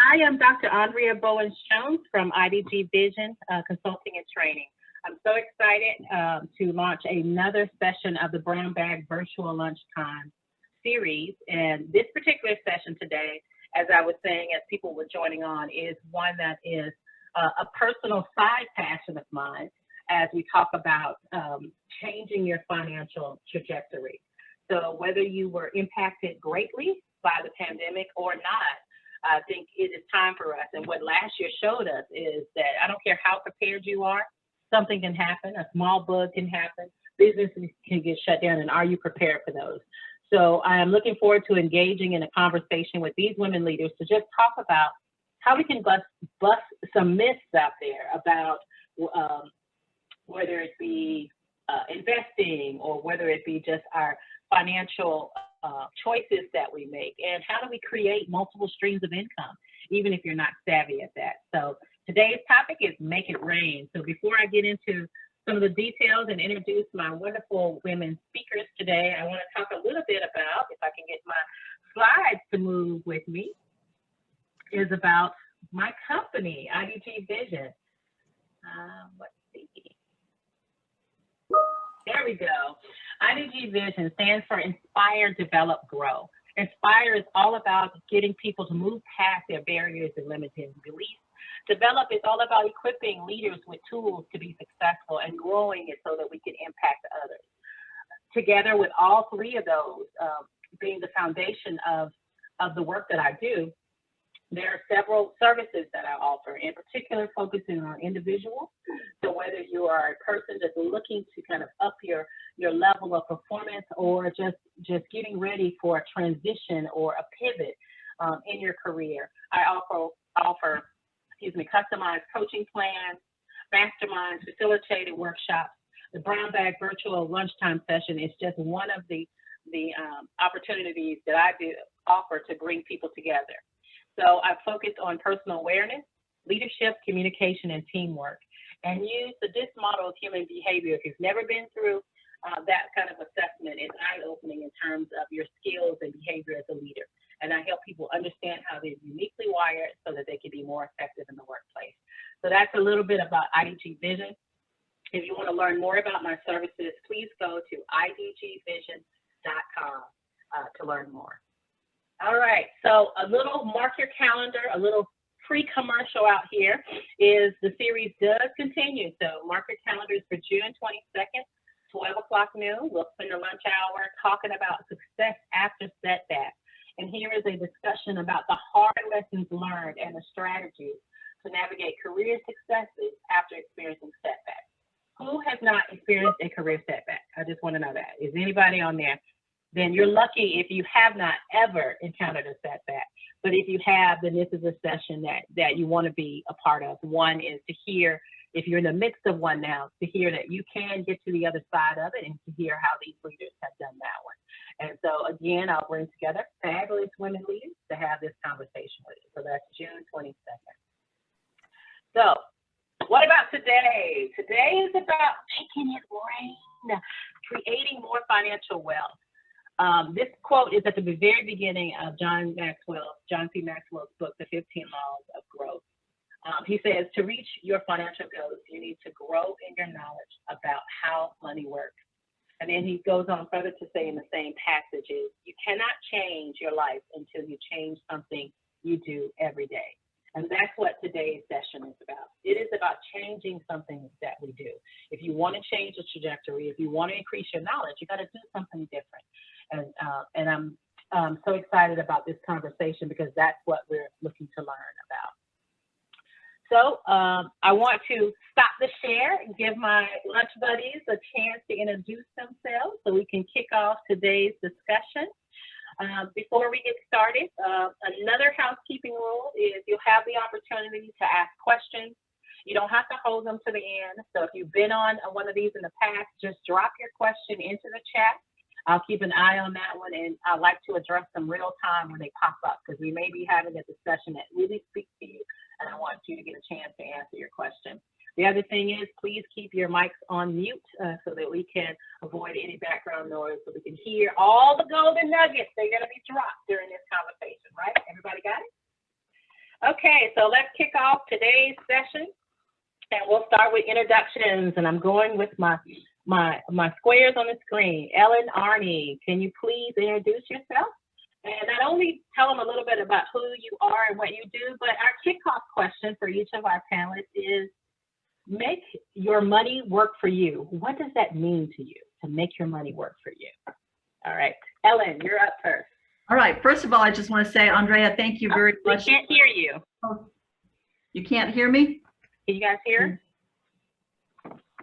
I am Dr. Andrea Bowens-Jones from IDG Vision Consulting and Training. I'm so excited to launch another session of the Brown Bag Virtual Lunchtime series. And this particular session today, as I was saying, as people were joining on, is one that is a personal side passion of mine as we talk about changing your financial trajectory. So whether you were impacted greatly by the pandemic or not, I think it is time for us. And what last year showed us is that I don't care how prepared you are, something can happen, a small bug can happen, businesses can get shut down, and are you prepared for those? So I am looking forward to engaging in a conversation with these women leaders to just talk about how we can bust some myths out there about whether it be investing or whether it be just our financial choices that we make, and how do we create multiple streams of income, even if you're not savvy at that. So today's topic is Make It Rain. So before I get into some of the details and introduce my wonderful women speakers today, I want to talk a little bit about, if I can get my slides to move with me, is about my company, IDG Vision. Let's see. There we go. IDG Vision stands for Inspire, Develop, Grow. Inspire is all about getting people to move past their barriers and limiting beliefs. Develop is all about equipping leaders with tools to be successful and growing it so that we can impact others. Together with all three of those being the foundation of the work that I do, there are several services that I offer, in particular focusing on individuals. So whether you are a person just looking to kind of up your level of performance, or just getting ready for a transition or a pivot in your career, I offer customized coaching plans, masterminds, facilitated workshops. The Brown Bag Virtual Lunchtime session is just one of the opportunities that I do offer to bring people together. So I focus on personal awareness, leadership, communication, and teamwork, and use the DISC model of human behavior. If you've never been through that kind of assessment, it's eye-opening in terms of your skills and behavior as a leader. And I help people understand how they're uniquely wired so that they can be more effective in the workplace. So that's a little bit about IDG Vision. If you want to learn more about my services, please go to idgvision.com to learn more. All right, so a little mark your calendar, a little pre-commercial out here is the series does continue. So mark your calendars for June 22nd, 12 o'clock noon. We'll spend the lunch hour talking about success after setback. And here is a discussion about the hard lessons learned and the strategies to navigate career successes after experiencing setbacks. Who has not experienced a career setback? I just want to know that. Is anybody on there? Then you're lucky if you have not ever encountered a setback. But if you have, then this is a session that you want to be a part of. One is to hear, if you're in the midst of one now, to hear that you can get to the other side of it, and to hear how these leaders have done that one. And so again, I'll bring together fabulous women leaders to have this conversation with you. So that's June 22nd. So what about today? Today is about making it rain, creating more financial wealth. This quote is at the very beginning of John C. Maxwell's book, The 15 Laws of Growth. He says, to reach your financial goals, you need to grow in your knowledge about how money works. And then he goes on further to say in the same passages, you cannot change your life until you change something you do every day. And that's what today's session is about. It is about changing something that we do. If you want to change the trajectory, if you want to increase your knowledge, you got to do something different. And I'm so excited about this conversation because that's what we're looking to learn about. So I want to stop the share and give my lunch buddies a chance to introduce themselves so we can kick off today's discussion. Before we get started, another housekeeping rule is you'll have the opportunity to ask questions. You don't have to hold them to the end. So if you've been on one of these in the past, just drop your question into the chat. I'll keep an eye on that one, and I like to address them real time when they pop up, because we may be having a discussion that really speaks to you, and I want you to get a chance to answer your question. The other thing is, please keep your mics on mute so that we can avoid any background noise, so we can hear all the golden nuggets that are going to be dropped during this conversation, right? Everybody got it? Okay, so let's kick off today's session, and we'll start with introductions. And I'm going with my squares on the screen. Ellen, Arney, can you please introduce yourself? And not only tell them a little bit about who you are and what you do, but our kickoff question for each of our panelists is, make your money work for you. What does that mean to you, to make your money work for you? All right, Ellen, you're up first. All right, first of all, I just want to say, Andrea, thank you very much. We can't hear you. Oh, you can't hear me? Can you guys hear?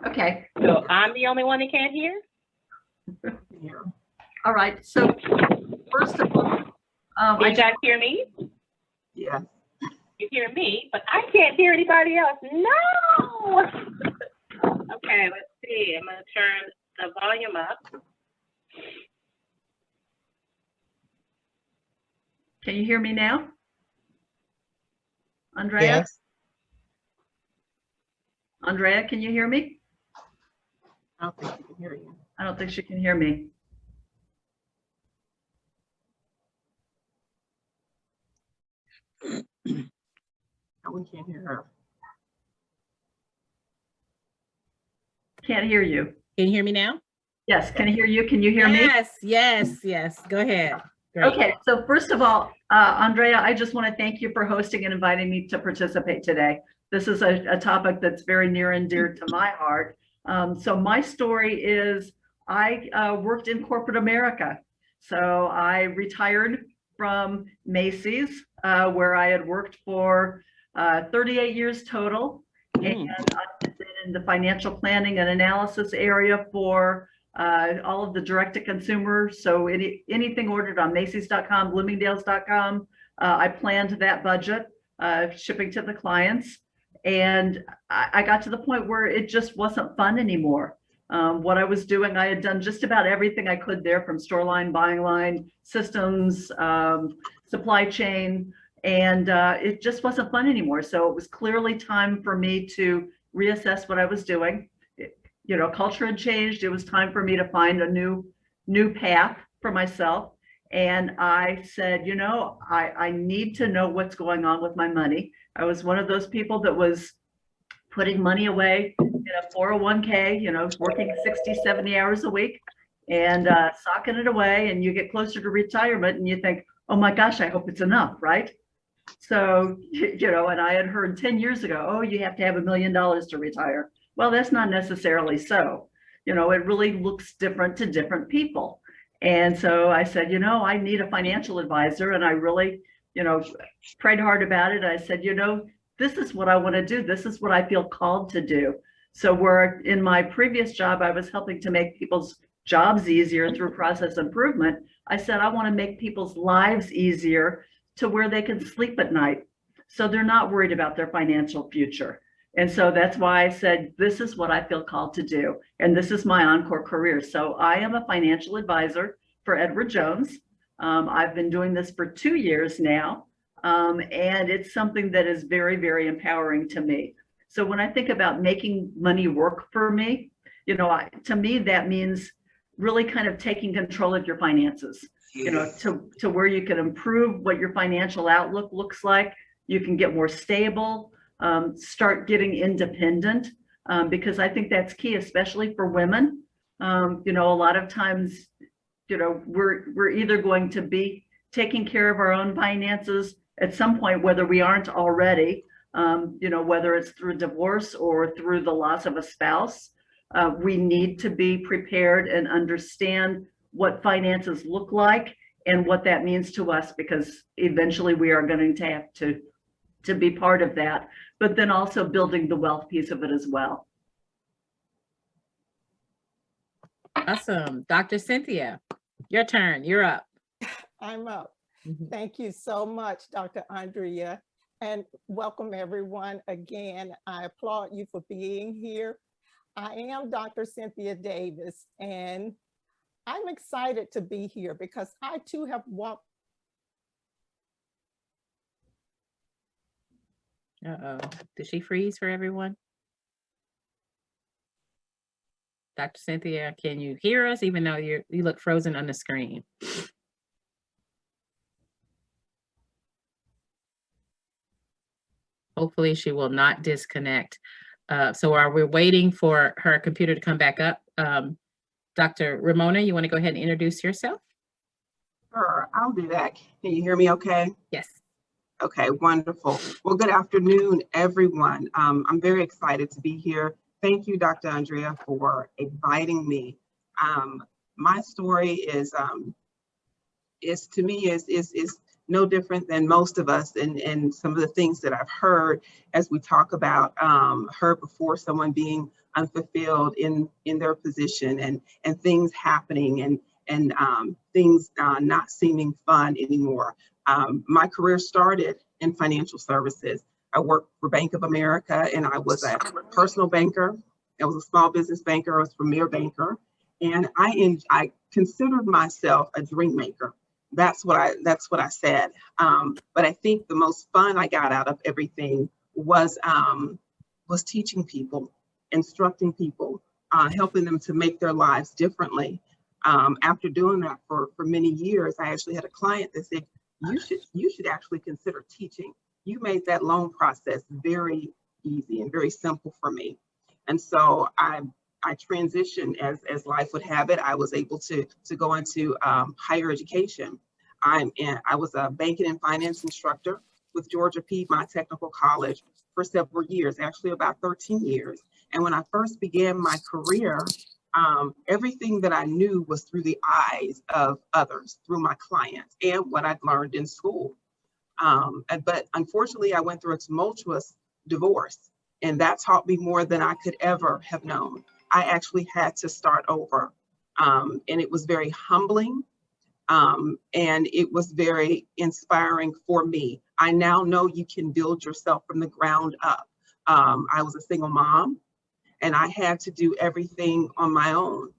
Okay. So I'm the only one that can't hear? All right, so first of all, Can you guys hear me? Yeah. You hear me, but I can't hear anybody else. No! Okay, let's see. I'm going to turn the volume up. Can you hear me now? Andrea? Yes. Andrea, can you hear me? I don't think she can hear you. I don't think she can hear me. No, we can't hear her. Can't hear you. Can you hear me now? Yes, can I hear you? Can you hear me? Yes. Go ahead. Great. Okay, so first of all, Andrea, I just want to thank you for hosting and inviting me to participate today. This is a topic that's very near and dear to my heart. So my story is I worked in corporate America. So I retired from Macy's, where I had worked for 38 years total. And I've been in the financial planning and analysis area for all of the direct to consumer. So anything ordered on Macy's.com, Bloomingdale's.com, I planned that budget, shipping to the clients. And I got to the point where it just wasn't fun anymore. What I was doing, I had done just about everything I could there, from store line, buying line, systems, supply chain, and it just wasn't fun anymore. So it was clearly time for me to reassess what I was doing. You know, culture had changed. It was time for me to find a new path for myself. And I said, you know, I need to know what's going on with my money. I was one of those people that was putting money away in a 401k, you know, working 60, 70 hours a week and socking it away. And you get closer to retirement and you think, oh my gosh, I hope it's enough, right? So, you know, and I had heard 10 years ago, oh, you have to have $1 million to retire. Well, that's not necessarily so. You know, it really looks different to different people. And so I said, you know, I need a financial advisor. And I really, you know, prayed hard about it. I said, you know, this is what I want to do. This is what I feel called to do. So where in my previous job, I was helping to make people's jobs easier through process improvement. I said, I want to make people's lives easier to where they can sleep at night. So they're not worried about their financial future. And so that's why I said, this is what I feel called to do. And this is my encore career. So I am a financial advisor for Edward Jones. I've been doing this for 2 years now. And it's something that is very, very empowering to me. So when I think about making money work for me, you know, to me, that means really kind of taking control of your finances, you know, to where you can improve what your financial outlook looks like. You can get more stable, start getting independent, because I think that's key, especially for women. You know, a lot of times, you know, we're either going to be taking care of our own finances at some point, whether we aren't already, you know, whether it's through divorce or through the loss of a spouse. We need to be prepared and understand what finances look like and what that means to us, because eventually we are going to have to be part of that, but then also building the wealth piece of it as well. Awesome. Dr. Cynthia, your turn. You're up. I'm up. Thank you so much, Dr. Andrea, and welcome everyone again. I applaud you for being here. I am Dr. Cynthia Davis, and I'm excited to be here because I too have walked. Uh-oh. Did she freeze for everyone? Dr. Cynthia, can you hear us even though you look frozen on the screen? Hopefully she will not disconnect. So while we're waiting for her computer to come back up, Dr. Ramona, you want to go ahead and introduce yourself? Sure, I'll do that. Can you hear me okay? Yes. Okay, wonderful. Well, good afternoon, everyone. I'm very excited to be here. Thank you, Dr. Andrea, for inviting me. My story is to me is no different than most of us, and some of the things that I've heard as we talk about heard before, someone being unfulfilled in their position and things happening and things not seeming fun anymore. My career started in financial services. I worked for Bank of America, and I was a personal banker. I was a small business banker. I was a premier banker, and I considered myself a dream maker. That's what I said. But I think the most fun I got out of everything was teaching people, instructing people, helping them to make their lives differently. After doing that for many years, I actually had a client that said, you should actually consider teaching. You made that loan process very easy and very simple for me. And so I transitioned as life would have it. I was able to go into higher education. I was a banking and finance instructor with Georgia Piedmont Technical College for several years, actually about 13 years. And when I first began my career, everything that I knew was through the eyes of others, through my clients and what I'd learned in school. But unfortunately, I went through a tumultuous divorce, and that taught me more than I could ever have known. I actually had to start over, and it was very humbling, and it was very inspiring for me. I now know you can build yourself from the ground up. I was a single mom, and I had to do everything on my own.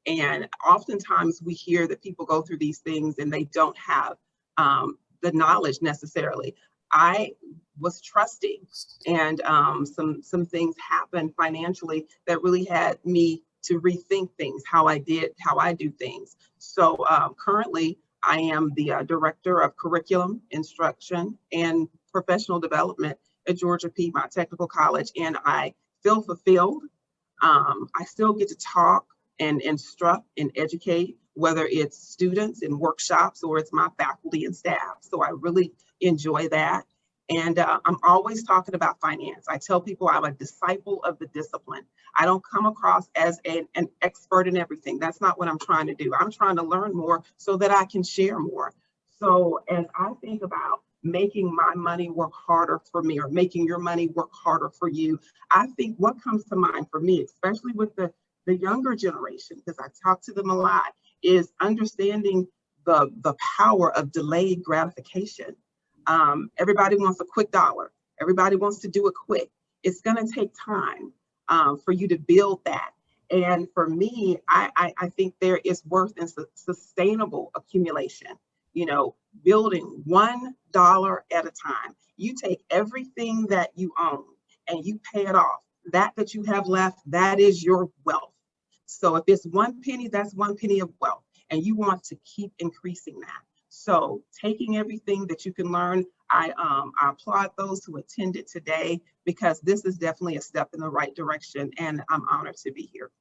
And oftentimes we hear that people go through these things and they don't have the knowledge necessarily. I was trusting, and some things happened financially that really had me to rethink things, how I do things. So currently I am the Director of Curriculum, Instruction, and Professional Development at Georgia Piedmont Technical College, and I feel fulfilled. I still get to talk and instruct and educate, whether it's students in workshops or it's my faculty and staff. So I really enjoy that. And I'm always talking about finance. I tell people I'm a disciple of the discipline. I don't come across as an expert in everything. That's not what I'm trying to do. I'm trying to learn more so that I can share more. So as I think about making my money work harder for me, or making your money work harder for you, I think what comes to mind for me, especially with the younger generation, because I talk to them a lot, is understanding the power of delayed gratification. Everybody wants a quick dollar. Everybody wants to do it quick. It's going to take time for you to build that. And for me, I think there is worth in sustainable accumulation. You know, building $1 at a time. You take everything that you own and you pay it off. That you have left, that is your wealth. So if it's 1 penny, that's 1 penny of wealth, and you want to keep increasing that. So taking everything that you can learn, I applaud those who attended today, because this is definitely a step in the right direction, and I'm honored to be here.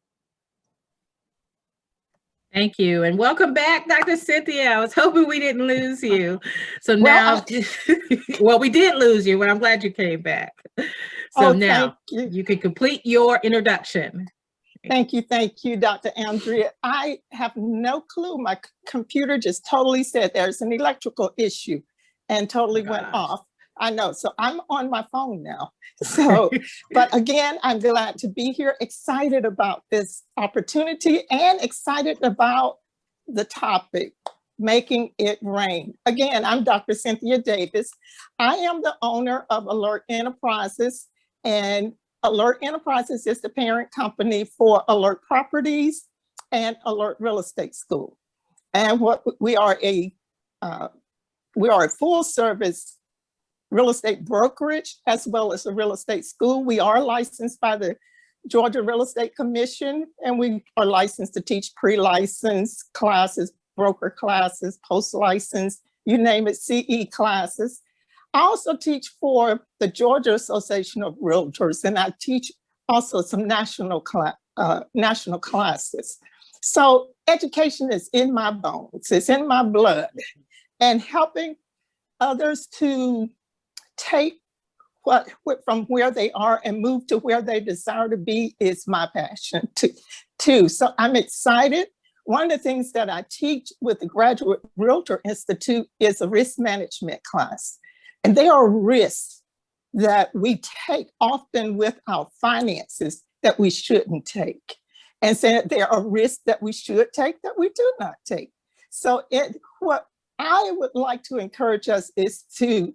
Thank you. And welcome back, Dr. Cynthia. I was hoping we didn't lose you. So now, well, we did lose you, but I'm glad you came back. So now you can complete your introduction. Thank you, Dr. Andrea. I have no clue. My computer just totally said there's an electrical issue and totally went off. I know, so I'm on my phone now. So, but again, I'm glad to be here, excited about this opportunity and excited about the topic, making it rain. Again, I'm Dr. Cynthia Davis. I am the owner of Alert Enterprises, and Alert Enterprises is the parent company for Alert Properties and Alert Real Estate School. And we are a full service real estate brokerage as well as a real estate school. We are licensed by the Georgia Real Estate Commission, and we are licensed to teach pre-license classes, broker classes, post-license, you name it, CE classes. I also teach for the Georgia Association of Realtors, and I teach also some national classes. So education is in my bones, it's in my blood, and helping others to take what from where they are and move to where they desire to be is my passion too. So I'm excited. One of the things that I teach with the Graduate Realtor Institute is a risk management class. And there are risks that we take often with our finances that we shouldn't take. And so there are risks that we should take that we do not take. So what I would like to encourage us is to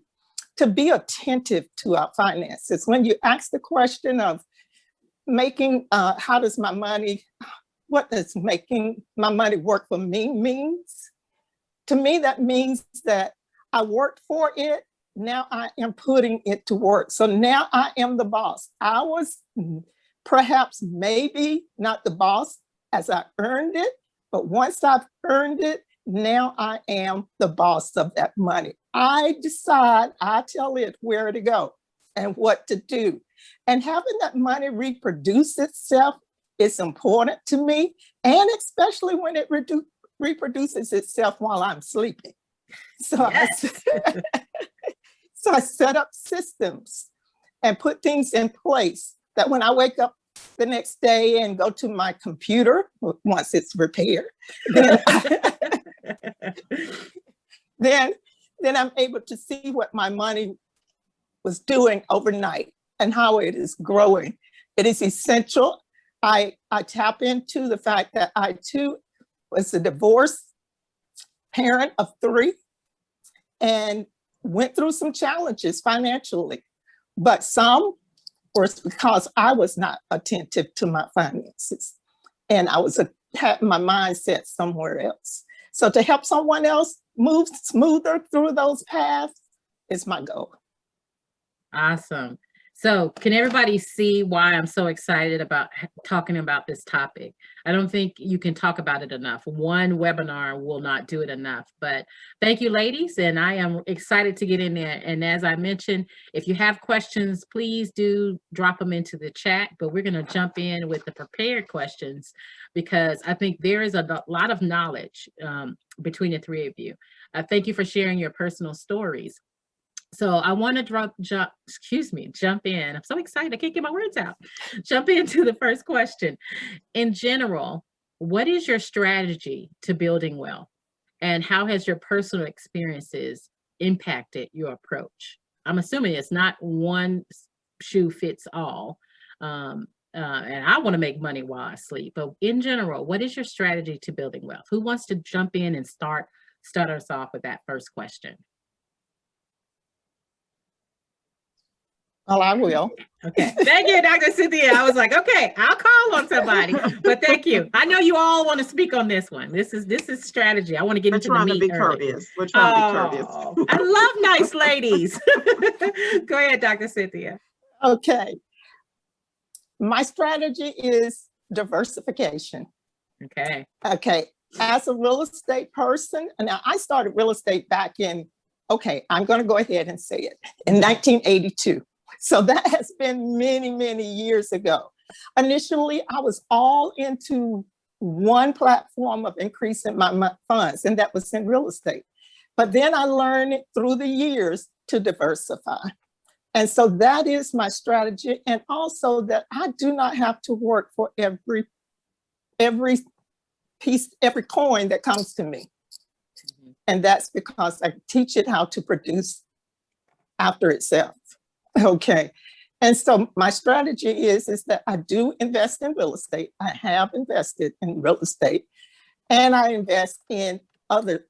be attentive to our finances. When you ask the question of what does making my money work for me means? To me, that means that I worked for it. Now I am putting it to work. So now I am the boss. I was perhaps maybe not the boss as I earned it, but once I've earned it, now I am the boss of that money. I decide, I tell it where to go and what to do. And having that money reproduce itself is important to me, and especially when it reproduces itself while I'm sleeping. So yes. So I set up systems and put things in place that when I wake up the next day and go to my computer, once it's repaired, then I'm able to see what my money was doing overnight and how it is growing. It is essential. I tap into the fact that I too was a divorced parent of 3 and went through some challenges financially, but some was because I was not attentive to my finances and I was had my mindset somewhere else. So to help someone else move smoother through those paths is my goal. Awesome. So can everybody see why I'm so excited about talking about this topic? I don't think you can talk about it enough. One webinar will not do it enough, but thank you, ladies. And I am excited to get in there. And as I mentioned, if you have questions, please do drop them into the chat, but we're going to jump in with the prepared questions because I think there is a lot of knowledge between the 3 of you. Thank you for sharing your personal stories. So I want to jump in. I'm so excited. I can't get my words out. Jump into the first question. In general, what is your strategy to building wealth? And how has your personal experiences impacted your approach? I'm assuming it's not one shoe fits all. And I want to make money while I sleep. But in general, what is your strategy to building wealth? Who wants to jump in and start us off with that first question? Well, I will. Okay. Thank you, Dr. Cynthia. I was like, okay, I'll call on somebody, but thank you. I know you all want to speak on this one. This is strategy. I want to get into the meat. We're trying to be courteous. I love nice ladies. Go ahead, Dr. Cynthia. Okay. My strategy is diversification. Okay. Okay. As a real estate person, now I started real estate back in, I'm going to go ahead and say it, in 1982. So that has been many, many years ago. Initially, I was all into one platform of increasing my funds, and that was in real estate. But then I learned through the years to diversify. And so that is my strategy. And also that I do not have to work for every piece, every coin that comes to me. And that's because I teach it how to produce after itself. Okay. And so my strategy is that I do invest in real estate. I have invested in real estate, and I invest in other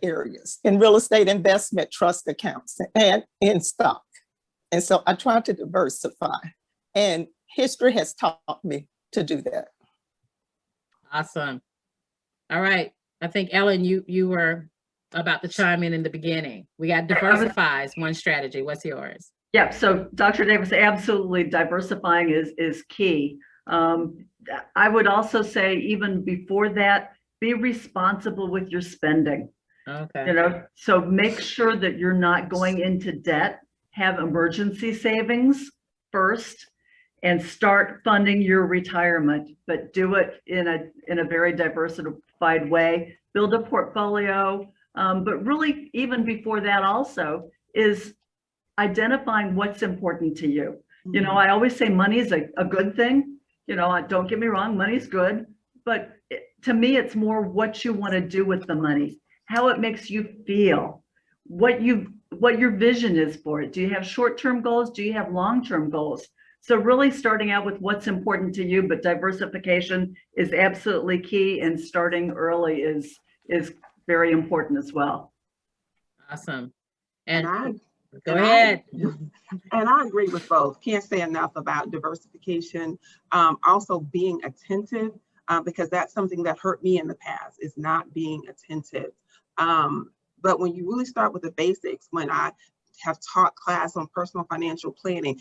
areas, in real estate investment trust accounts and in stock. And so I try to diversify, and history has taught me to do that. Awesome. All right. I think Ellen, you were about to chime in the beginning. We got diversify as one strategy. What's yours? Yeah, so Dr. Davis, absolutely diversifying is key. I would also say even before that, be responsible with your spending. Okay. So make sure that you're not going into debt. Have emergency savings first and start funding your retirement, but do it in a very diversified way. Build a portfolio, but really even before that also is identifying what's important to you. I always say money is a good thing. Don't get me wrong, money's good, but to me, it's more what you want to do with the money, how it makes you feel, what your vision is for it. Do you have short-term goals? Do you have long-term goals? So really starting out with what's important to you, but diversification is absolutely key, and starting early is very important as well. Awesome. Go ahead. And I agree with both. Can't say enough about diversification. Also being attentive, because that's something that hurt me in the past, is not being attentive. But when you really start with the basics, when I have taught class on personal financial planning,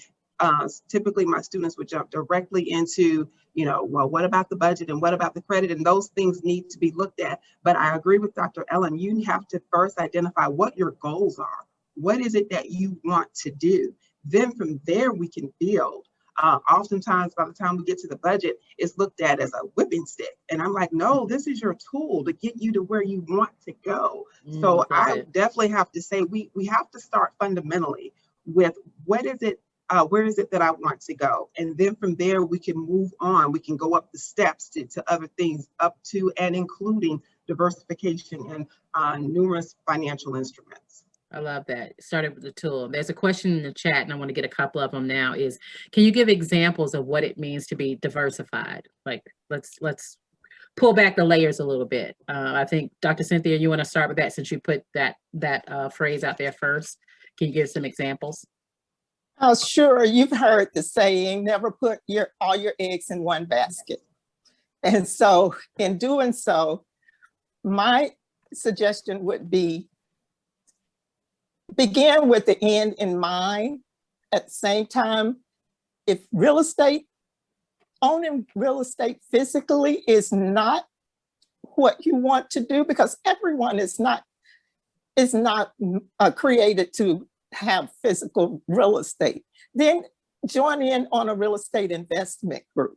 typically my students would jump directly into, well, what about the budget and what about the credit? And those things need to be looked at. But I agree with Dr. Ellen, you have to first identify what your goals are. What is it that you want to do? Then from there, we can build. Oftentimes, by the time we get to the budget, it's looked at as a whipping stick. And I'm like, no, this is your tool to get you to where you want to go. So I definitely have to say, we have to start fundamentally with what is it, where is it that I want to go? And then from there, we can move on. We can go up the steps to other things, up to and including diversification and numerous financial instruments. I love that. Started with the tool. There's a question in the chat, and I want to get a couple of them now, is, can you give examples of what it means to be diversified? Like, let's pull back the layers a little bit. I think, Dr. Cynthia, you want to start with that since you put that phrase out there first. Can you give some examples? Oh, sure. You've heard the saying, never put all your eggs in one basket. And so in doing so, my suggestion would be begin with the end in mind. At the same time, if owning real estate physically is not what you want to do, because everyone is not created to have physical real estate, then join in on a real estate investment group.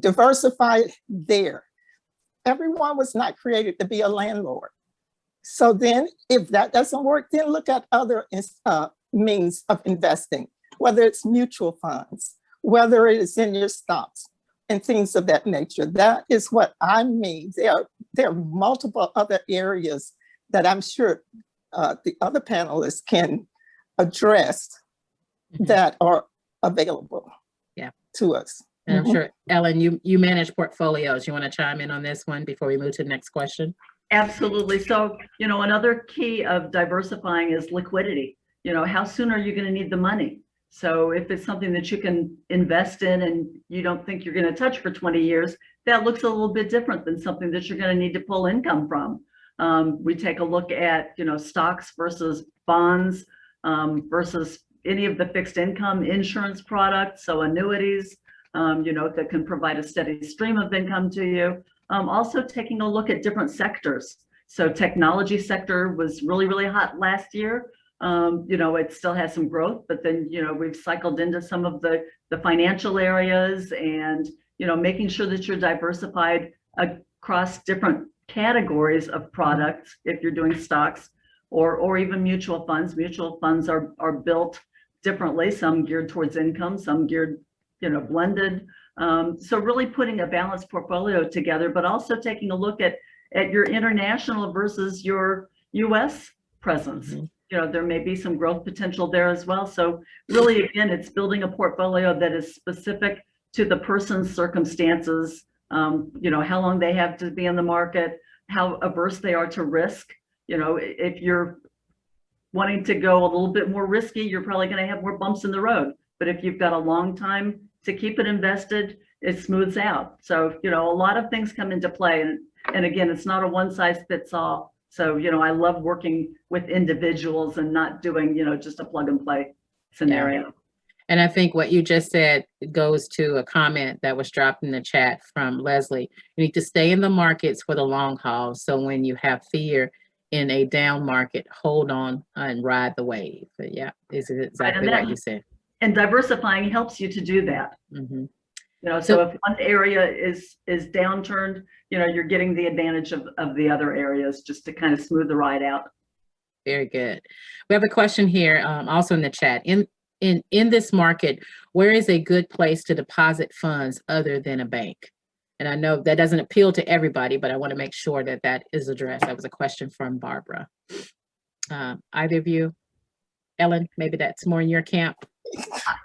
Diversify there. Everyone was not created to be a landlord. So then if that doesn't work, then look at other means of investing, whether it's mutual funds, whether it is in your stocks and things of that nature. That is what I mean. There are multiple other areas that I'm sure the other panelists can address that are available to us. And I'm sure, Ellen, you manage portfolios. You want to chime in on this one before we move to the next question? Absolutely. So, another key of diversifying is liquidity. How soon are you going to need the money? So if it's something that you can invest in and you don't think you're going to touch for 20 years, that looks a little bit different than something that you're going to need to pull income from. We take a look at, stocks versus bonds versus any of the fixed income insurance products. So annuities, that can provide a steady stream of income to you. Also taking a look at different sectors. So technology sector was really, really hot last year. It still has some growth, but then, we've cycled into some of the financial areas and, making sure that you're diversified across different categories of products. If you're doing stocks or even mutual funds are built differently, some geared towards income, some geared, blended. So really putting a balanced portfolio together, but also taking a look at your international versus your US presence. There may be some growth potential there as well. So really, again, it's building a portfolio that is specific to the person's circumstances, how long they have to be in the market, how averse they are to risk. If you're wanting to go a little bit more risky, you're probably going to have more bumps in the road. But if you've got a long time to keep it invested, it smooths out. So, a lot of things come into play. And again, it's not a one size fits all. So, I love working with individuals and not doing, just a plug and play scenario. Yeah. And I think what you just said goes to a comment that was dropped in the chat from Leslie. You need to stay in the markets for the long haul. So when you have fear, in a down market, hold on and ride the wave. But yeah, is it exactly what you said. And diversifying helps you to do that. Mm-hmm. You know, so if one area is downturned, you know, you're getting the advantage of the other areas just to kind of smooth the ride out. Very good. We have a question here, also in the chat. In this market, where is a good place to deposit funds other than a bank? And I know that doesn't appeal to everybody, but I want to make sure that that is addressed. That was a question from Barbara. Either of you, Ellen, maybe that's more in your camp.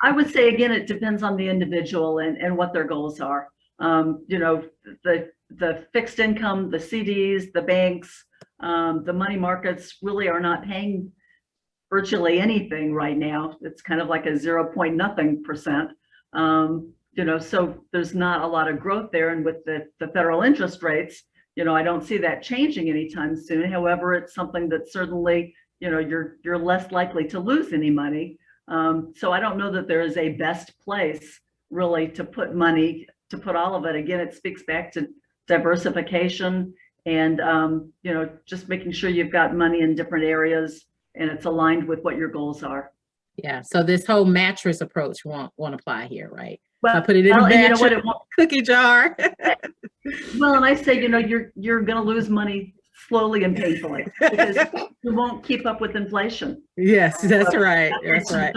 I would say, again, it depends on the individual and what their goals are. You know, the fixed income, the CDs, the banks, the money markets really are not paying virtually anything right now. It's kind of like a 0.nothing%. You know, so there's not a lot of growth there. And with the federal interest rates, you know, I don't see that changing anytime soon. However, it's something that certainly, you know, you're less likely to lose any money. So I don't know that there is a best place really to put money, to put all of it. Again, it speaks back to diversification and, you know, just making sure you've got money in different areas and it's aligned with what your goals are. Yeah. So this whole mattress approach won't apply here, right? Well, I put it in a and you know what, it won't, cookie jar. well, and I say, you know, you're going to lose money slowly and painfully because you won't keep up with inflation. Yes, that's right. That's right.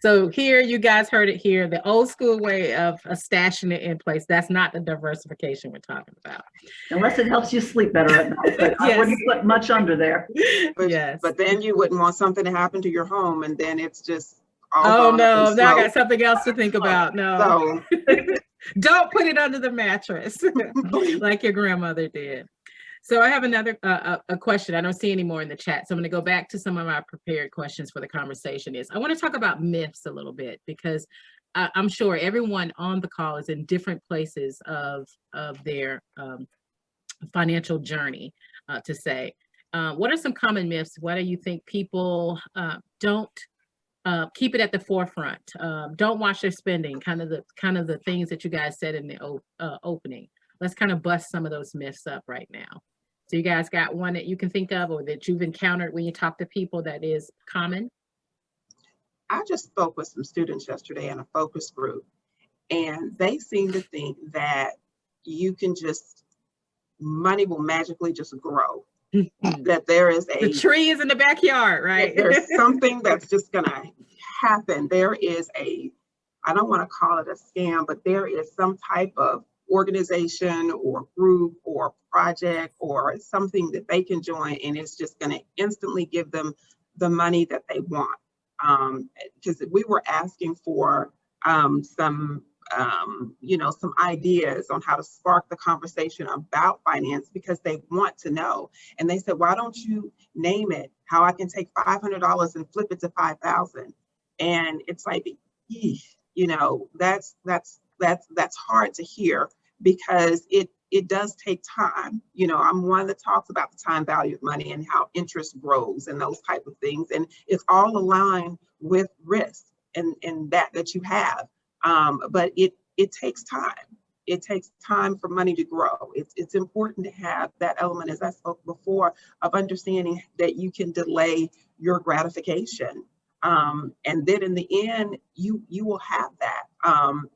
So here, you guys heard it here, the old school way of stashing it in place. That's not the diversification we're talking about. Unless it helps you sleep better at night, but I wouldn't put much under there. But, yes. But then you wouldn't want something to happen to your home and then it's just all no, now I got something else to think about. No. So. Don't put it under the mattress like your grandmother did. So I have another a question. I don't see any more in the chat. So I'm going to go back to some of my prepared questions for the conversation. I want to talk about myths a little bit because I'm sure everyone on the call is in different places of their financial journey to say. What are some common myths? Why do you think people don't keep it at the forefront? Don't watch their spending, kind of the things that you guys said in the opening. Let's kind of bust some of those myths up right now. So you guys got one that you can think of or that you've encountered when you talk to people that is common? I just spoke with some students yesterday in a focus group, and they seem to think that you can just, money will magically just grow. That there is the tree is in the backyard, right? There's something that's just gonna happen. There is I don't want to call it a scam, but there is some type of organization or group or project or something that they can join, and it's just going to instantly give them the money that they want. Because we were asking for some ideas on how to spark the conversation about finance because they want to know. And they said, why don't you name it how I can take $500 and flip it to 5,000? And it's like, you know, that's hard to hear because it does take time. You know, I'm one that talks about the time value of money and how interest grows and those type of things. And it's all aligned with risk and that you have. But it takes time. It takes time for money to grow. It's important to have that element, as I spoke before, of understanding that you can delay your gratification. And then in the end, you will have that.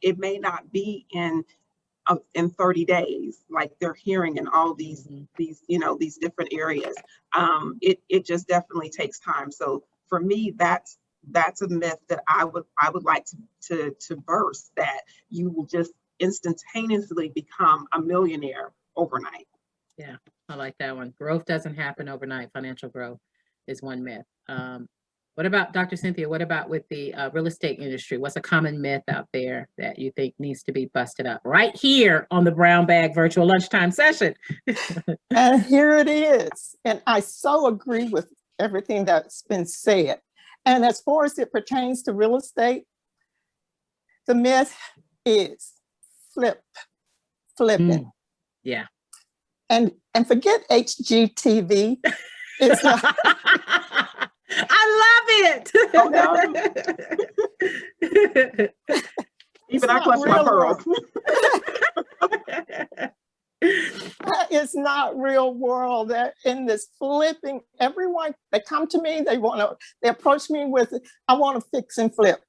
It may not be in 30 days, like they're hearing in all these different areas. It just definitely takes time. So for me, that's a myth that I would like to burst, that you will just instantaneously become a millionaire overnight. Yeah, I like that one. Growth doesn't happen overnight. Financial growth is one myth. What about Dr. Cynthia? What about with the real estate industry? What's a common myth out there that you think needs to be busted up right here on the Brown Bag Virtual Lunchtime Session? And here it is. And I so agree with everything that's been said. And as far as it pertains to real estate, the myth is flipping. Yeah. And forget HGTV. It's not. I love it. Oh, no. Even I clutch my pearls. It's not real world. They're in this flipping, everyone, they come to me, they approach me with, I want to fix and flip.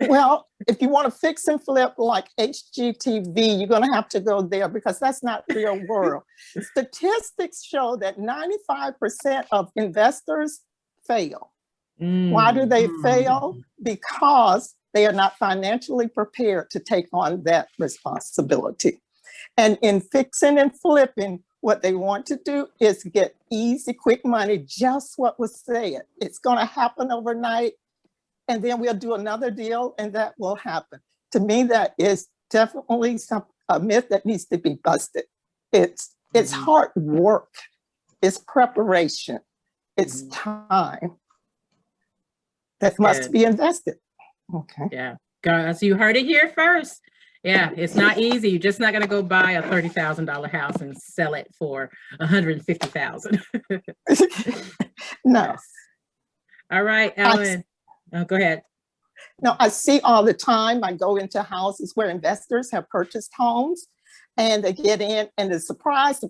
Well, if you want to fix and flip like HGTV, you're going to have to go there because that's not real world. Statistics show that 95% of investors fail. Why do they fail? Because they are not financially prepared to take on that responsibility. And in fixing and flipping, what they want to do is get easy, quick money, just what was said. It's going to happen overnight. And then we'll do another deal and that will happen. To me, that is definitely a myth that needs to be busted. It's hard work, it's preparation, it's time that must be invested. Okay. Yeah, guys, you heard it here first. Yeah, it's not easy. You're just not going to go buy a $30,000 house and sell it for $150,000. No. Yes. All right, Ellen. Oh, go ahead. No, I see all the time. I go into houses where investors have purchased homes and they get in and the surprise,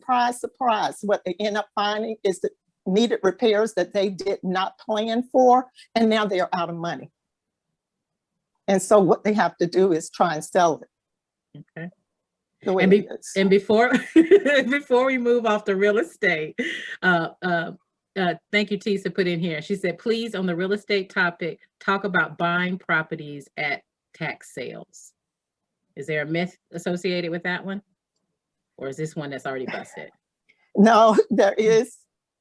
what they end up finding is the needed repairs that they did not plan for, and now they are out of money. And so what they have to do is try and sell it. Okay. The way it is. And before we move off the real estate, thank you, Tisa, put in here. She said, please, on the real estate topic, talk about buying properties at tax sales. Is there a myth associated with that one? Or is this one that's already busted? No, there is.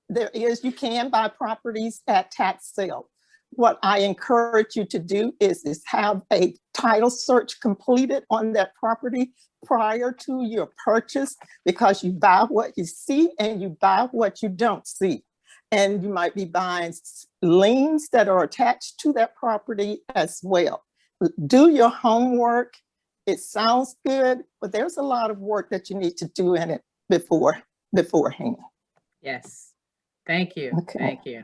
You can buy properties at tax sale. What I encourage you to do is have a title search completed on that property prior to your purchase, because you buy what you see and you buy what you don't see. And you might be buying liens that are attached to that property as well. Do your homework. It sounds good, but there's a lot of work that you need to do in it beforehand. Yes. Thank you. Okay. Thank you.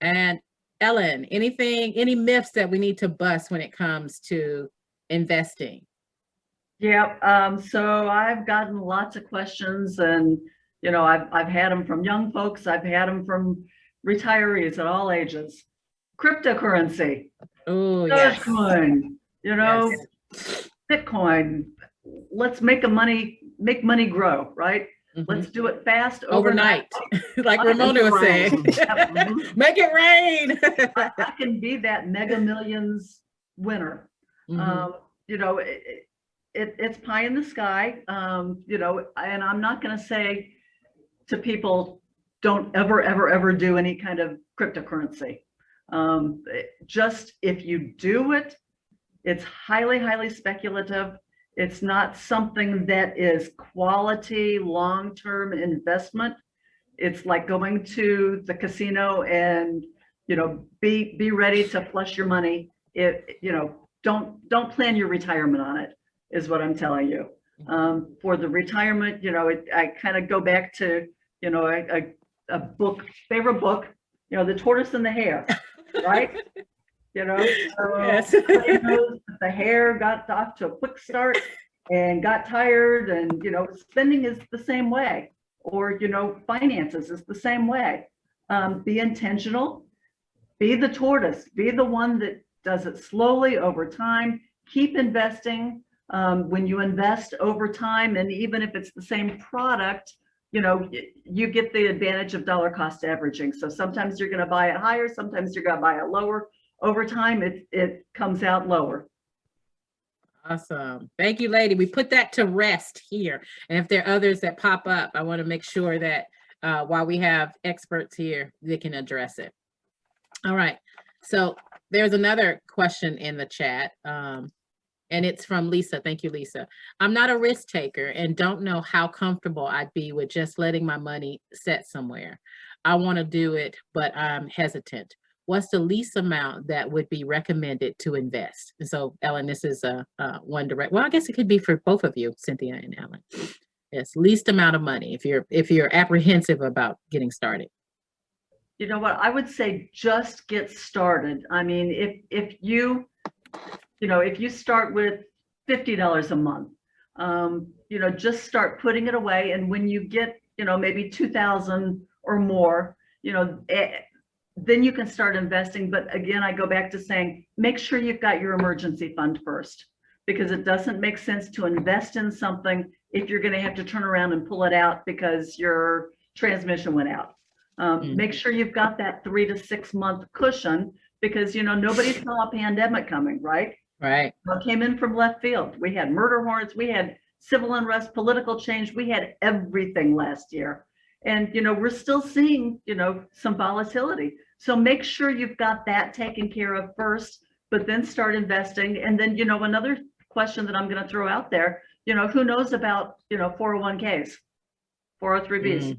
And Ellen, any myths that we need to bust when it comes to investing? Yeah, so I've gotten lots of questions, and I've had them from young folks, I've had them from retirees at all ages. Cryptocurrency, Oh, yes. Dogecoin, Yes. Bitcoin. Let's make money grow, right? Mhm. Let's do it fast Overnight, like Ramona was saying. Make it rain. I can be that Mega Millions winner. Mhm. It's pie in the sky, and I'm not going to say to people, don't ever do any kind of cryptocurrency. Just if you do it, it's highly speculative. It's not something that is quality long-term investment. It's like going to the casino and be ready to flush your money. Don't plan your retirement on it, is what I'm telling you. For the retirement, I kind of go back to a favorite book, The Tortoise and the Hare, right? Yes. Everybody knows that the hare got off to a quick start and got tired, and spending is the same way, or finances is the same way. Be intentional, be the tortoise, be the one that does it slowly over time. Keep investing. When you invest over time, and even if it's the same product, you get the advantage of dollar cost averaging. So sometimes you're going to buy it higher, sometimes you're going to buy it lower. Over time, it comes out lower. Awesome. Thank you, lady. We put that to rest here. And if there are others that pop up, I want to make sure that while we have experts here, they can address it. All right. So there's another question in the chat. And it's from Lisa. Thank you, Lisa. I'm not a risk taker and don't know how comfortable I'd be with just letting my money set somewhere. I want to do it, but I'm hesitant. What's the least amount that would be recommended to invest? And so, Ellen, this is one direct. Well, I guess it could be for both of you, Cynthia and Ellen. Yes, least amount of money if you're apprehensive about getting started. You know what? I would say just get started. I mean, if you start with $50 a month, just start putting it away. And when you get maybe 2,000 or more, then you can start investing. But again, I go back to saying, make sure you've got your emergency fund first, because it doesn't make sense to invest in something if you're going to have to turn around and pull it out because your transmission went out. Make sure you've got that 3 to 6 month cushion, because, nobody saw a pandemic coming, right? Right. It came in from left field. We had murder hornets, we had civil unrest, political change, we had everything last year. And, we're still seeing, some volatility. So make sure you've got that taken care of first, but then start investing. And then, another question that I'm going to throw out there, who knows about, 401ks, 403bs?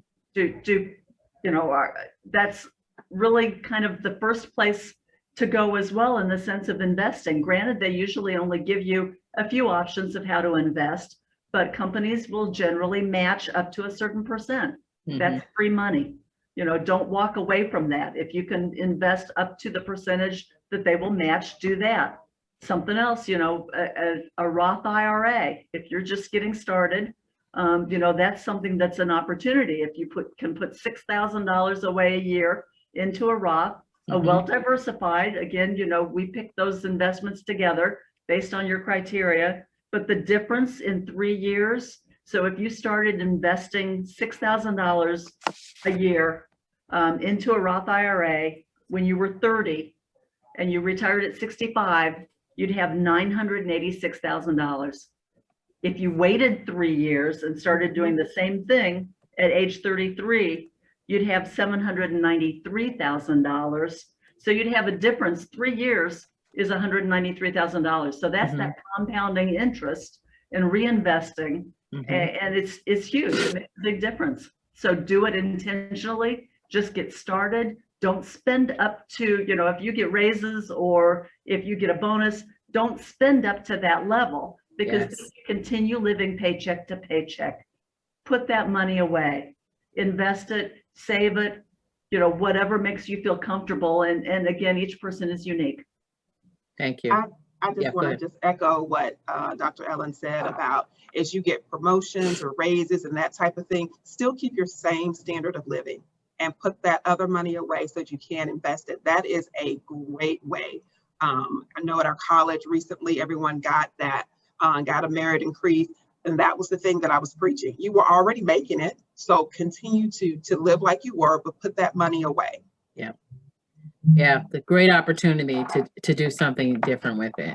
That's really kind of the first place to go as well, in the sense of investing. Granted, they usually only give you a few options of how to invest, but companies will generally match up to a certain percent. That's free money. Don't walk away from that. If you can invest up to the percentage that they will match, do that. Something else, a Roth IRA, if you're just getting started, that's something that's an opportunity. If you can put $6,000 away a year into a Roth, a well-diversified, again, we pick those investments together based on your criteria, but the difference in 3 years. So if you started investing $6,000 a year into a Roth IRA when you were 30 and you retired at 65, you'd have $986,000. If you waited 3 years and started doing the same thing at age 33, you'd have $793,000. So you'd have a difference. 3 years is $193,000. So that's that compounding interest in reinvesting. And it's huge. It makes a big difference. So do it intentionally. Just get started. Don't spend up to, if you get raises or if you get a bonus, don't spend up to that level, because you continue living paycheck to paycheck. Put that money away, invest it, save it, whatever makes you feel comfortable. And again, each person is unique. Thank you. I just want to just echo what Dr. Ellen said about, as you get promotions or raises and that type of thing, still keep your same standard of living and put that other money away so that you can invest it. That is a great way. I know at our college recently, everyone got that, got a merit increase. And that was the thing that I was preaching. You were already making it, so continue to live like you were, but put that money away. Yeah, the great opportunity to do something different with it.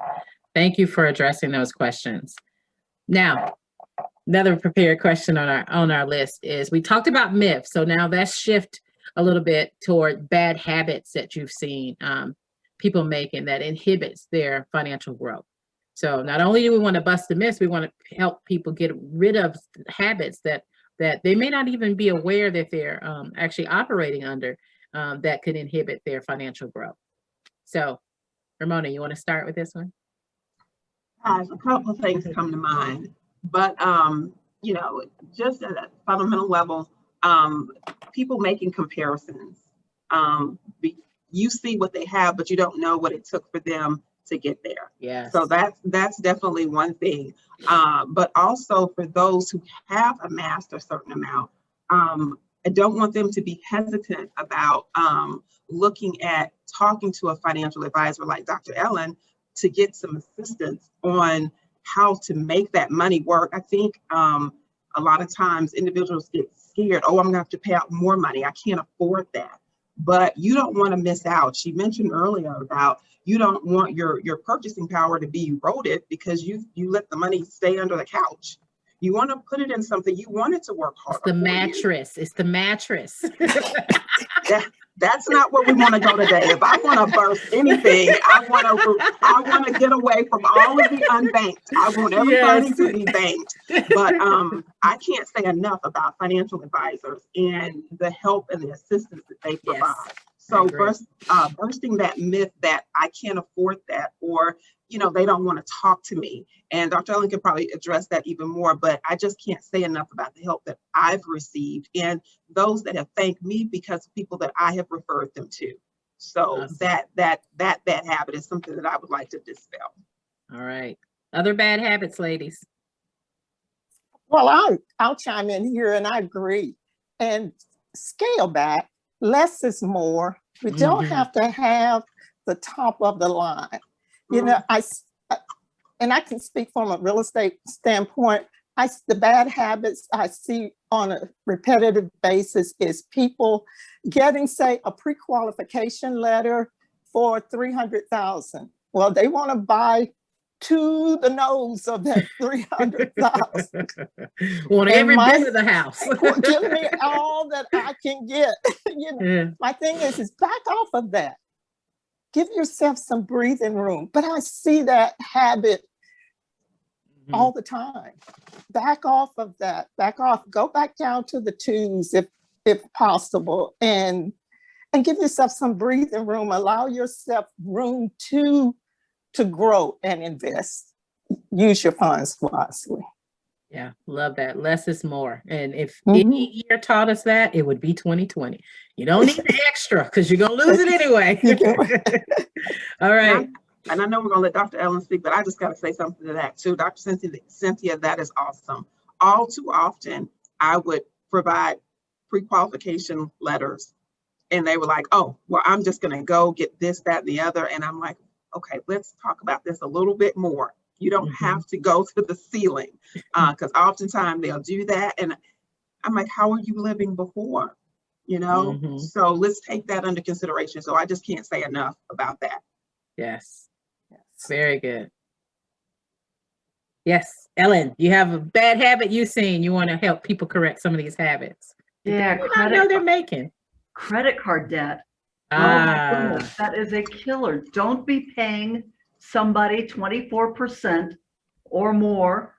Thank you for addressing those questions. Now, another prepared question on our list is, we talked about myths, so now let's shift a little bit toward bad habits that you've seen people making that inhibits their financial growth. So not only do we want to bust the myths, we want to help people get rid of habits that they may not even be aware that they're actually operating under, that could inhibit their financial growth. So, Ramona, you want to start with this one? A couple of things come to mind, but just at a fundamental level, people making comparisons. You see what they have, but you don't know what it took for them to get there. Yeah. So that's definitely one thing. But also for those who have amassed a certain amount, I don't want them to be hesitant about looking at talking to a financial advisor like Dr. Ellen to get some assistance on how to make that money work. I think a lot of times individuals get scared. Oh, I'm gonna have to pay out more money. I can't afford that. But you don't want to miss out. She mentioned earlier about you don't want your purchasing power to be eroded because you let the money stay under the couch. You want to put it in something you want it to work hard. It's the mattress. It's the mattress. That's not where we want to go today. If I want to burst anything, I want to get away from all of the unbanked. I want everybody to be banked. But I can't say enough about financial advisors and the help and the assistance that they provide. So bursting that myth that I can't afford that, or they don't want to talk to me. And Dr. Ellen could probably address that even more, but I just can't say enough about the help that I've received and those that have thanked me because of people that I have referred them to. So that bad habit is something that I would like to dispel. All right. Other bad habits, ladies. Well, I'll chime in here, and I agree. and scale back. Less is more. We don't have to have the top of the line. You know, I can speak from a real estate standpoint. The bad habits I see on a repetitive basis is people getting, say, a pre-qualification letter for $300,000. Well, they want to buy to the nose of that $300,000. Want every bit of the house. Give me all that I can get. You know, my thing is back off of that. Give yourself some breathing room. But I see that habit all the time. Back off of that. Back off. Go back down to the twos if possible, and give yourself some breathing room. Allow yourself room to grow and invest. Use your funds wisely. Yeah, love that. Less is more. And if any year taught us that, it would be 2020. You don't need the extra because you're going to lose it anyway. All right. And I know we're going to let Dr. Ellen speak, but I just got to say something to that too. Dr. Cynthia, that is awesome. All too often, I would provide pre-qualification letters and they were like, oh, well, I'm just going to go get this, that, and the other. And I'm like, okay, let's talk about this a little bit more. You don't have to go to the ceiling because oftentimes they'll do that. And I'm like, how are you living before? You know, so let's take that under consideration. So I just can't say enough about that. Yes. Very good. Yes. Ellen, you have a bad habit you've seen. You want to help people correct some of these habits. Yeah. I know they're making. Credit card debt. Oh my goodness, that is a killer. Don't be paying somebody 24% or more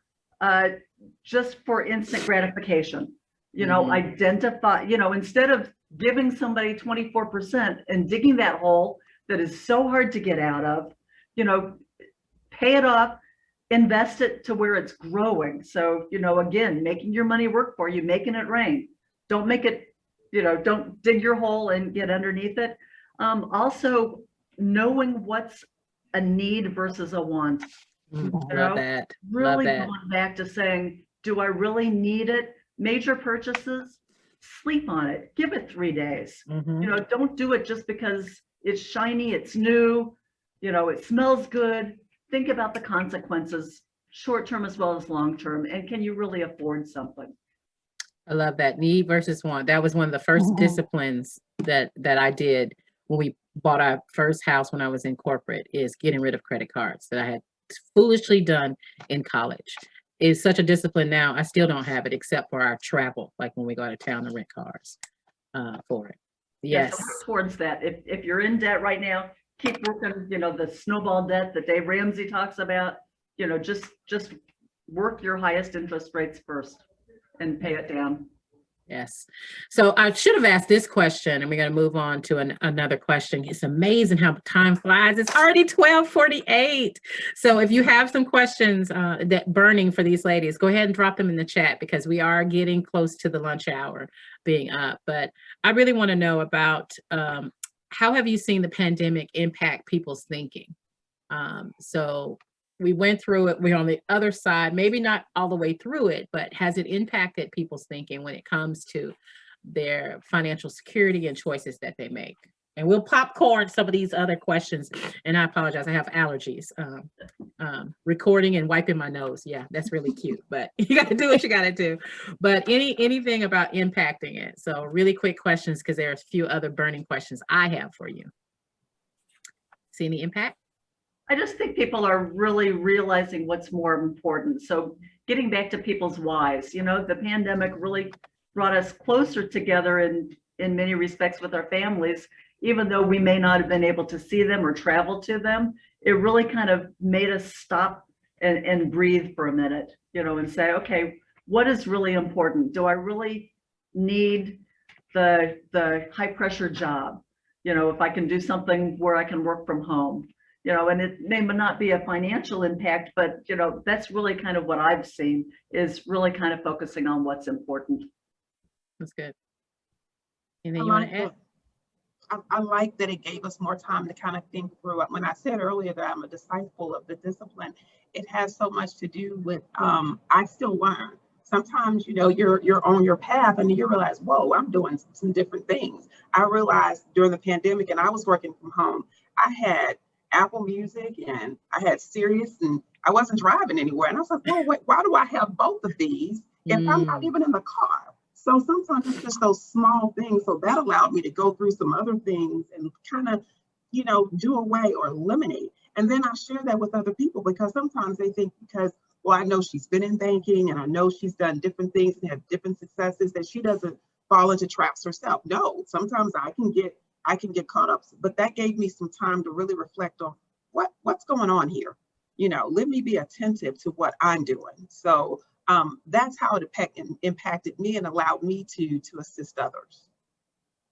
just for instant gratification. You know, identify, you know, instead of giving somebody 24% and digging that hole that is so hard to get out of, you know, pay it off, invest it to where it's growing. So, you know, again, making your money work for you, making it rain. Don't make it, you know, don't dig your hole and get underneath it. Also, knowing what's a need versus a want. Love that. Really going back to saying, do I really need it? Major purchases, sleep on it. Give it 3 days. You know, don't do it just because it's shiny, it's new, you know, it smells good. Think about the consequences, short-term as well as long-term. And can you really afford something? I love that. Need versus want. That was one of the first disciplines that I did when we bought our first house when I was in corporate, is getting rid of credit cards that I had foolishly done in college. It's such a discipline now. I still don't have it except for our travel, like when we go out of town to rent cars for it. Yes. So towards that, if you're in debt right now, keep working, you know, the snowball debt that Dave Ramsey talks about, you know, just work your highest interest rates first and pay it down. Yes. So I should have asked this question, and we're going to move on to another question. It's amazing how time flies. It's already 12:48. So if you have some questions that burning for these ladies, go ahead and drop them in the chat because we are getting close to the lunch hour being up. But I really want to know about how have you seen the pandemic impact people's thinking? So we went through it, we're on the other side, maybe not all the way through it, but has it impacted people's thinking when it comes to their financial security and choices that they make? And we'll popcorn some of these other questions. And I apologize, I have allergies. Recording and wiping my nose. Yeah, that's really cute, but you got to do what you got to do. But anything about impacting it. So really quick questions, because there are a few other burning questions I have for you. See any impact? I just think people are really realizing what's more important. So getting back to people's whys, you know, the pandemic really brought us closer together in many respects with our families, even though we may not have been able to see them or travel to them. It really kind of made us stop and breathe for a minute, you know, and say, okay, what is really important? Do I really need the high pressure job? You know, if I can do something where I can work from home. You know, and it may not be a financial impact, but, you know, that's really kind of what I've seen is really kind of focusing on what's important. That's good. Anything you want to add? I like that it gave us more time to kind of think through it. When I said earlier that I'm a disciple of the discipline, it has so much to do with I still learn. sometimes, you know, you're on your path and you realize, whoa, I'm doing some different things. I realized during the pandemic, and I was working from home, I had Apple Music and I had Sirius, and I wasn't driving anywhere. And I was like, well, wait, why do I have both of these if I'm not even in the car? So sometimes it's just those small things. So that allowed me to go through some other things and kind of, you know, do away or eliminate. And then I share that with other people, because sometimes they think, because, well, I know she's been in banking and I know she's done different things and have different successes, that she doesn't fall into traps herself. No, sometimes I can get caught up, but that gave me some time to really reflect on what's going on here. You know, let me be attentive to what I'm doing. So that's how it impacted me and allowed me to assist others.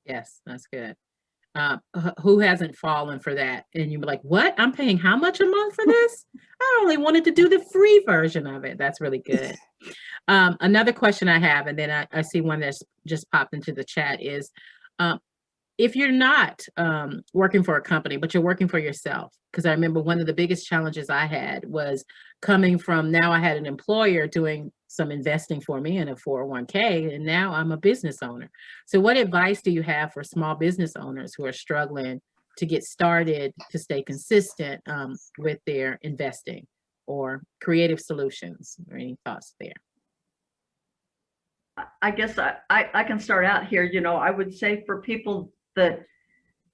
Yes, that's good. Who hasn't fallen for that? And you're like, what? I'm paying how much a month for this? I only wanted to do the free version of it. That's really good. Another question I have, and then I see one that's just popped into the chat, is if you're not working for a company, but you're working for yourself, because I remember one of the biggest challenges I had was coming from, now I had an employer doing some investing for me in a 401k, and now I'm a business owner. So what advice do you have for small business owners who are struggling to get started, to stay consistent with their investing, or creative solutions, or any thoughts there? I guess I can start out here. You know, I would say for people that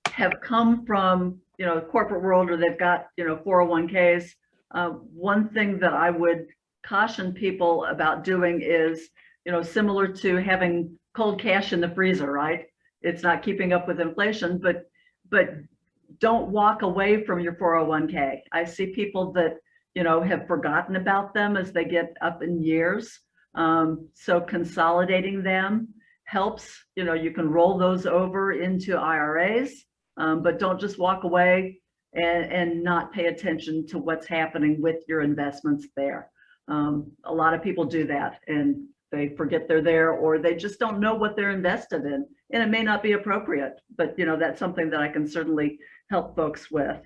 have come from, you know, the corporate world, or they've got, you know, 401ks, one thing that I would caution people about doing is, you know, similar to having cold cash in the freezer, right? It's not keeping up with inflation, but don't walk away from your 401k. I see people that, you know, have forgotten about them as they get up in years. So consolidating them helps. You know, you can roll those over into IRAs, but don't just walk away and not pay attention to what's happening with your investments there. A lot of people do that and they forget they're there, or they just don't know what they're invested in, and it may not be appropriate, but you know, that's something that I can certainly help folks with.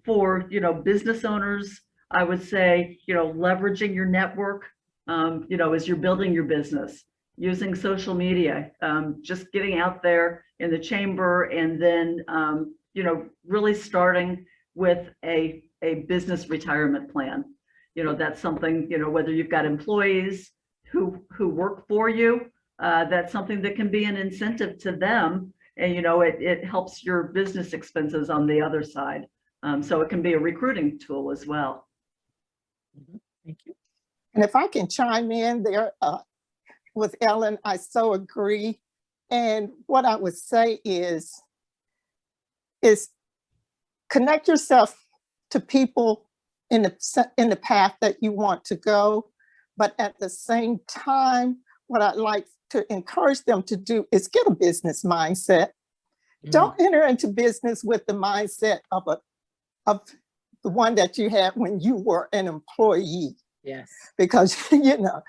For, you know, business owners, I would say, you know, leveraging your network, you know, as you're building your business, using social media, just getting out there in the chamber, and then, you know, really starting with a business retirement plan. You know, that's something, you know, whether you've got employees who work for you, that's something that can be an incentive to them. And, you know, it helps your business expenses on the other side. So it can be a recruiting tool as well. Thank you. And if I can chime in there with Ellen, I so agree. And what I would say is connect yourself to people in the path that you want to go. But at the same time, what I'd like to encourage them to do is get a business mindset. Don't enter into business with the mindset of the one that you had when you were an employee. Yes. Because, you know,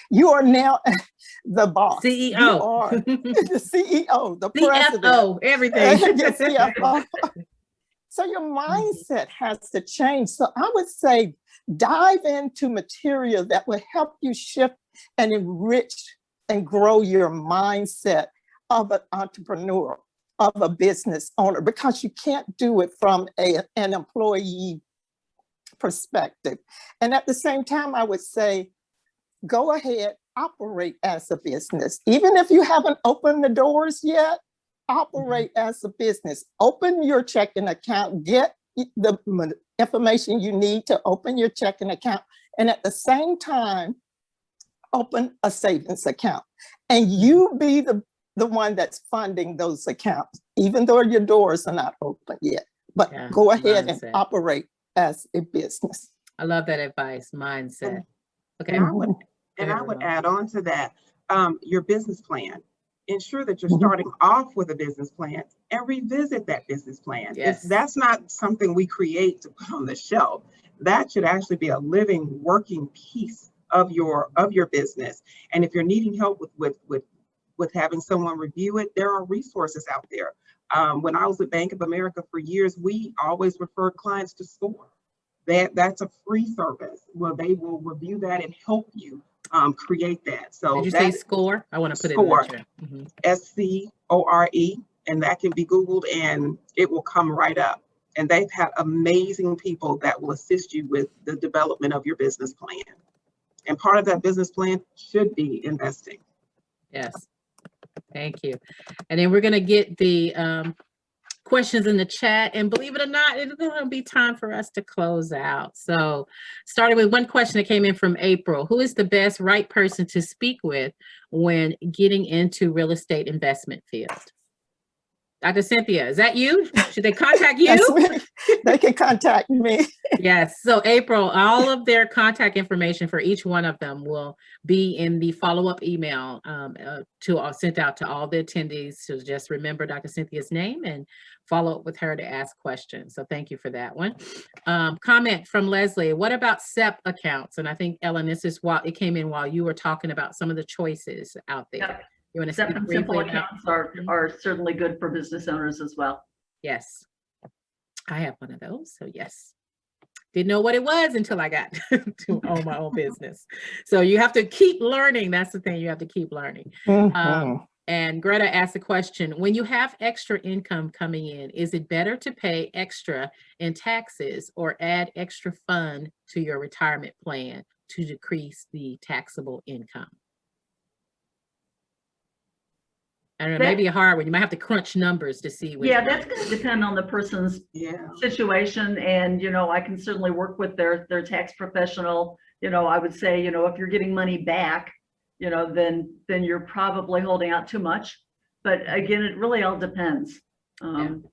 you are now the boss. CEO. You are the CEO, the president. CFO, everything. Yes, CFO. So your mindset has to change. So I would say dive into material that will help you shift and enrich and grow your mindset of an entrepreneur, of a business owner, because you can't do it from an employee perspective. And at the same time, I would say, go ahead, operate as a business. Even if you haven't opened the doors yet, operate as a business. Open your checking account, get the information you need to open your checking account. And at the same time, open a savings account. And you be the one that's funding those accounts, even though your doors are not open yet. But go ahead and operate as a business. I love that advice, mindset. Okay. And I would add on to that, your business plan. Ensure that you're starting off with a business plan and revisit that business plan. Yes. That's not something we create to put on the shelf. That should actually be a living, working piece of your business. And if you're needing help with having someone review it, there are resources out there. When I was at Bank of America for years, we always referred clients to SCORE. That's a free service where they will review that and help you create that. So did you that say SCORE? I want to put SCORE, it in the chat. SCORE, and that can be Googled and it will come right up. And they've had amazing people that will assist you with the development of your business plan. And part of that business plan should be investing. Yes, thank you. And then we're going to get the questions in the chat, and believe it or not, it's going to be time for us to close out. So starting with one question that came in from April: who is the best right person to speak with when getting into real estate investment field? Dr. Cynthia, is that you? Should they contact you? They can contact me. Yes. So April, all of their contact information for each one of them will be in the follow-up email sent out to all the attendees. So just remember Dr. Cynthia's name and follow up with her to ask questions. So thank you for that one. Comment from Leslie: what about SEP accounts? And I think, Ellen, this is why it came in while you were talking about some of the choices out there. Yep. You want to SEP and simple accounts are certainly good for business owners as well. Yes, I have one of those. So yes, didn't know what it was until I got to own my own business. So you have to keep learning. That's the thing. You have to keep learning. And Greta asked the question: when you have extra income coming in, is it better to pay extra in taxes or add extra fund to your retirement plan to decrease the taxable income? I don't know, maybe a hard one. You might have to crunch numbers to see. Yeah, that's going to depend on the person's situation. And, I can certainly work with their tax professional. I would say, if you're getting money back, then you're probably holding out too much. But again, it really all depends, on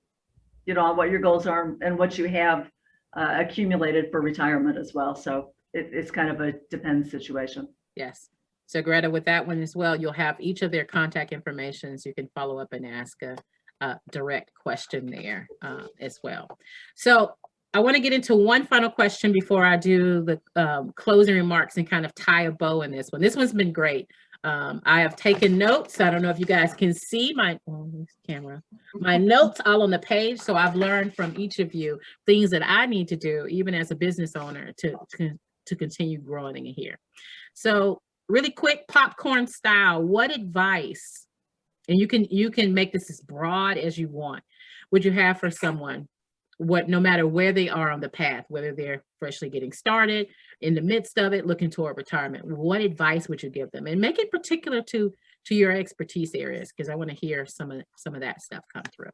what your goals are and what you have accumulated for retirement as well. So it's kind of a depends situation. Yes. So Greta, with that one as well, you'll have each of their contact information, so you can follow up and ask a direct question there as well. So I want to get into one final question before I do the closing remarks and kind of tie a bow in this one. This one's been great. I have taken notes. I don't know if you guys can see my camera, my notes all on the page. So I've learned from each of you things that I need to do, even as a business owner, to continue growing in here. So really quick, popcorn style, what advice, and you can make this as broad as you want, would you have for someone, no matter where they are on the path, whether they're freshly getting started, in the midst of it, looking toward retirement, what advice would you give them? And make it particular to your expertise areas, because I want to hear some of that stuff come through.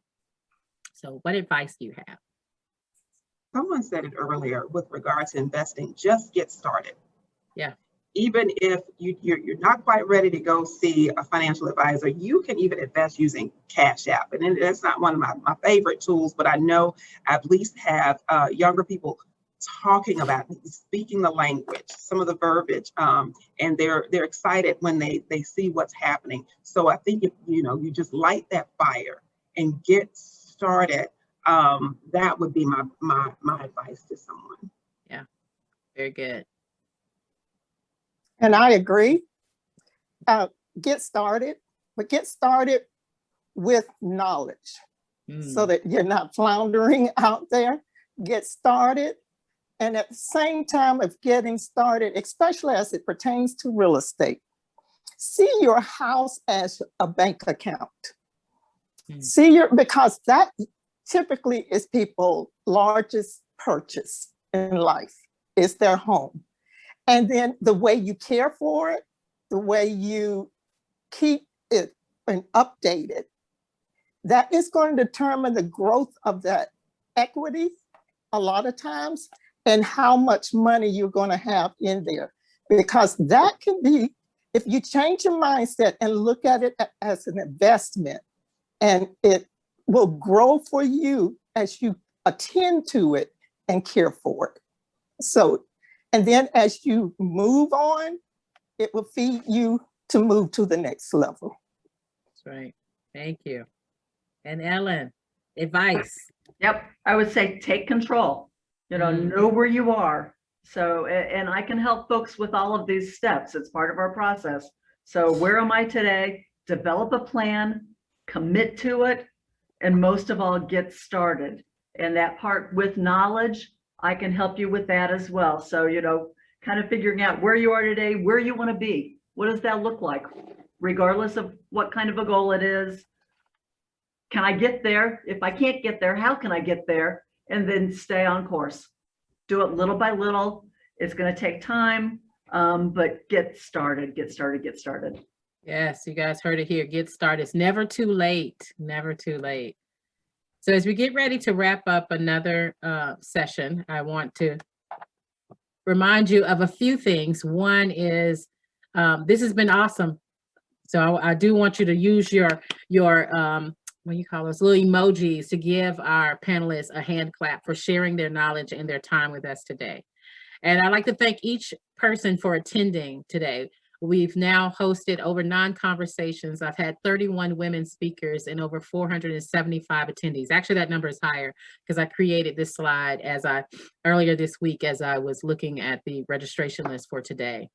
So what advice do you have? Someone said it earlier with regard to investing, just get started. Yeah. Even if you're not quite ready to go see a financial advisor, you can even invest using Cash App. And that's not one of my favorite tools, but I know I at least have younger people talking about speaking the language, some of the verbiage, and they're excited when they see what's happening. So I think if you just light that fire and get started, that would be my advice to someone. Yeah, very good. And I agree. Get started, but get started with knowledge so that you're not floundering out there. Get started. And at the same time of getting started, especially as it pertains to real estate, see your house as a bank account. Because that typically is people's largest purchase in life, is their home. And then the way you care for it, the way you keep it and update it, that is going to determine the growth of that equity a lot of times and how much money you're going to have in there. Because that can be, if you change your mindset and look at it as an investment, and it will grow for you as you attend to it and care for it. So, and then as you move on, it will feed you to move to the next level. That's right. Thank you. And Ellen, advice. Yep. I would say take control, know where you are. So, and I can help folks with all of these steps. It's part of our process. So where am I today? Develop a plan, commit to it, and most of all, get started. And that part with knowledge, I can help you with that as well. So, kind of figuring out where you are today, where you want to be. What does that look like? Regardless of what kind of a goal it is. Can I get there? If I can't get there, how can I get there? And then stay on course. Do it little by little. It's going to take time, but get started, get started, get started. Yes, you guys heard it here. Get started. It's never too late. Never too late. So as we get ready to wrap up another session, I want to remind you of a few things. One is this has been awesome. So I do want you to use your what do you call those little emojis to give our panelists a hand clap for sharing their knowledge and their time with us today. And I'd like to thank each person for attending today. We've now hosted over 9 conversations. I've had 31 women speakers and over 475 attendees. Actually, that number is higher because I created this slide earlier this week as I was looking at the registration list for today.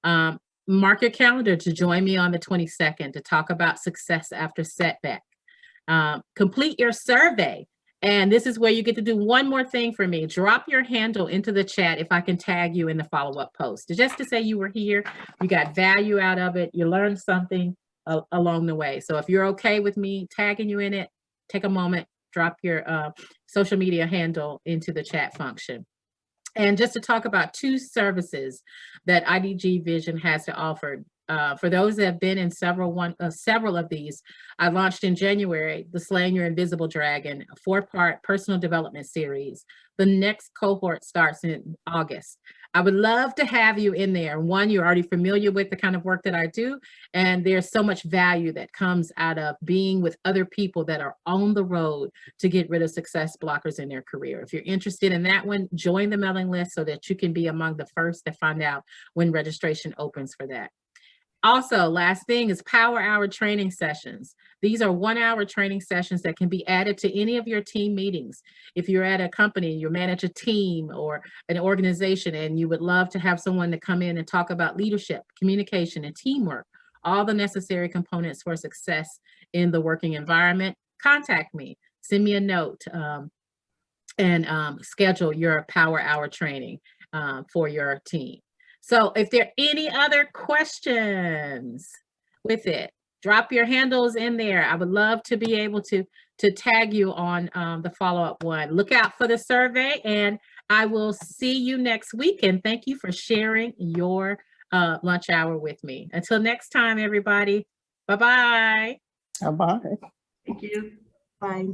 Mark your calendar to join me on the 22nd to talk about success after setback. Complete your survey. And this is where you get to do one more thing for me. Drop your handle into the chat if I can tag you in the follow-up post. Just to say you were here, you got value out of it, you learned something along the way. So if you're okay with me tagging you in it, take a moment, drop your social media handle into the chat function. And just to talk about 2 services that IDG Vision has to offer. For those that have been in several of these, I launched in January, the Slaying Your Invisible Dragon, a 4-part personal development series. The next cohort starts in August. I would love to have you in there. One, you're already familiar with the kind of work that I do, and there's so much value that comes out of being with other people that are on the road to get rid of success blockers in their career. If you're interested in that one, join the mailing list so that you can be among the first to find out when registration opens for that. Also, last thing is Power Hour training sessions. These are 1-hour training sessions that can be added to any of your team meetings. If you're at a company, you manage a team or an organization, and you would love to have someone to come in and talk about leadership, communication, and teamwork, all the necessary components for success in the working environment, contact me. Send me a note and schedule your Power Hour training for your team. So if there are any other questions with it, drop your handles in there. I would love to be able to tag you on the follow-up one. Look out for the survey, and I will see you next week. And thank you for sharing your lunch hour with me. Until next time, everybody. Bye-bye. Bye-bye. Thank you. Bye.